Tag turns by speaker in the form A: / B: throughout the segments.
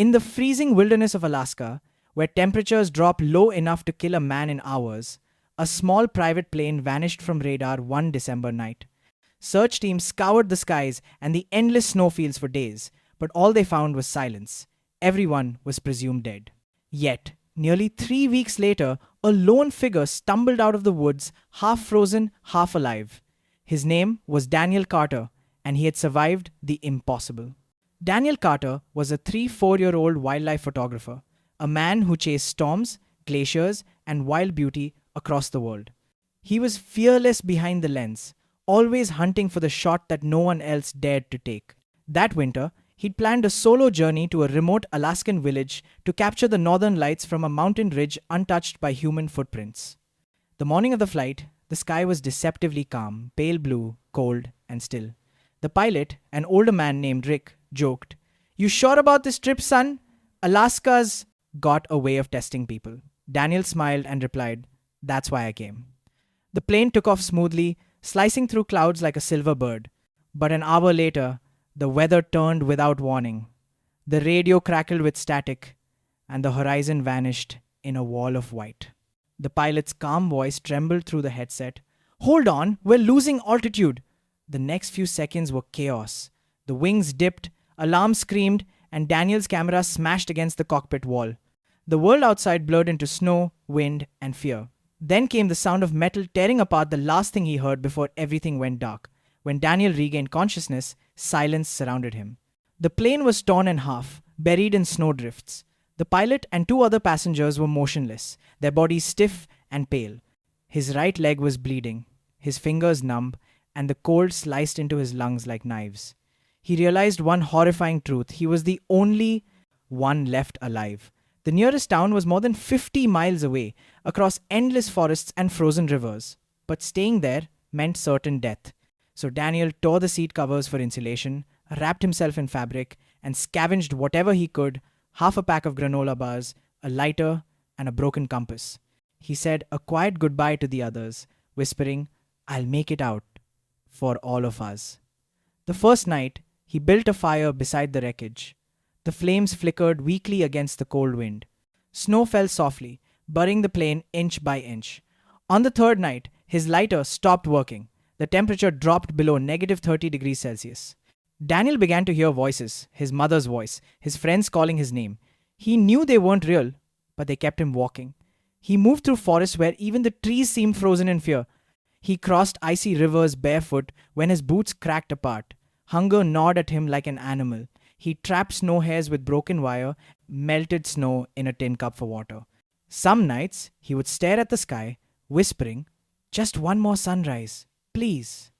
A: In the freezing wilderness of Alaska, where temperatures drop low enough to kill a man in hours, a small private plane vanished from radar one December night. Search teams scoured the skies and the endless snowfields for days, but all they found was silence. Everyone was presumed dead. Yet, nearly 3 weeks later, a lone figure stumbled out of the woods, half frozen, half alive. His name was Daniel Carter, and he had survived the impossible. Daniel Carter was a 3-4-year-old wildlife photographer, a man who chased storms, glaciers, and wild beauty across the world. He was fearless behind the lens, always hunting for the shot that no one else dared to take. That winter, he'd planned a solo journey to a remote Alaskan village to capture the northern lights from a mountain ridge untouched by human footprints. The morning of the flight, the sky was deceptively calm, pale blue, cold, and still. The pilot, an older man named Rick, joked, "You sure about this trip, son? Alaska's got a way of testing people." Daniel smiled and replied, "That's why I came." The plane took off smoothly, slicing through clouds like a silver bird. But an hour later, the weather turned without warning. The radio crackled with static, and the horizon vanished in a wall of white. The pilot's calm voice trembled through the headset. "Hold on, we're losing altitude." The next few seconds were chaos. The wings dipped, alarms screamed, and Daniel's camera smashed against the cockpit wall. The world outside blurred into snow, wind, and fear. Then came the sound of metal tearing apart, the last thing he heard before everything went dark. When Daniel regained consciousness, silence surrounded him. The plane was torn in half, buried in snowdrifts. The pilot and 2 other passengers were motionless, their bodies stiff and pale. His right leg was bleeding, his fingers numb, and the cold sliced into his lungs like knives. He realized one horrifying truth: he was the only one left alive. The nearest town was more than 50 miles away, across endless forests and frozen rivers. But staying there meant certain death. So Daniel tore the seat covers for insulation, wrapped himself in fabric, and scavenged whatever he could: half a pack of granola bars, a lighter, and a broken compass. He said a quiet goodbye to the others, whispering, "I'll make it out for all of us." The first night, he built a fire beside the wreckage. The flames flickered weakly against the cold wind. Snow fell softly, burying the plane inch by inch. On the third night, his lighter stopped working. The temperature dropped below -30 degrees Celsius. Daniel began to hear voices, his mother's voice, his friends calling his name. He knew they weren't real, but they kept him walking. He moved through forests where even the trees seemed frozen in fear. He crossed icy rivers barefoot when his boots cracked apart. Hunger gnawed at him like an animal. He trapped snow hares with broken wire, melted snow in a tin cup for water. Some nights, he would stare at the sky, whispering, "Just one more sunrise, please."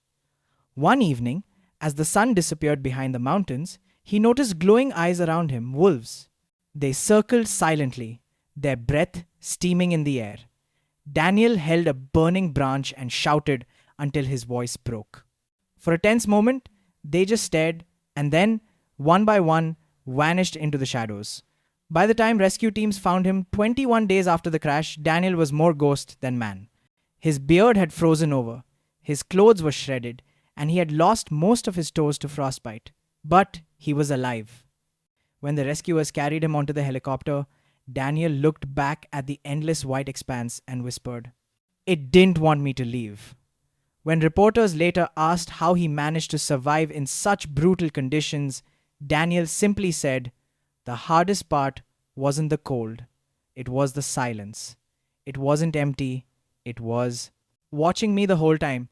A: One evening, as the sun disappeared behind the mountains, he noticed glowing eyes around him, wolves. They circled silently, their breath steaming in the air. Daniel held a burning branch and shouted until his voice broke. For a tense moment, they just stared, and then, one by one, vanished into the shadows. By the time rescue teams found him 21 days after the crash, Daniel was more ghost than man. His beard had frozen over, his clothes were shredded, and he had lost most of his toes to frostbite. But he was alive. When the rescuers carried him onto the helicopter, Daniel looked back at the endless white expanse and whispered, "It didn't want me to leave." When reporters later asked how he managed to survive in such brutal conditions, Daniel simply said, "The hardest part wasn't the cold, it was the silence. It wasn't empty, it was watching me the whole time.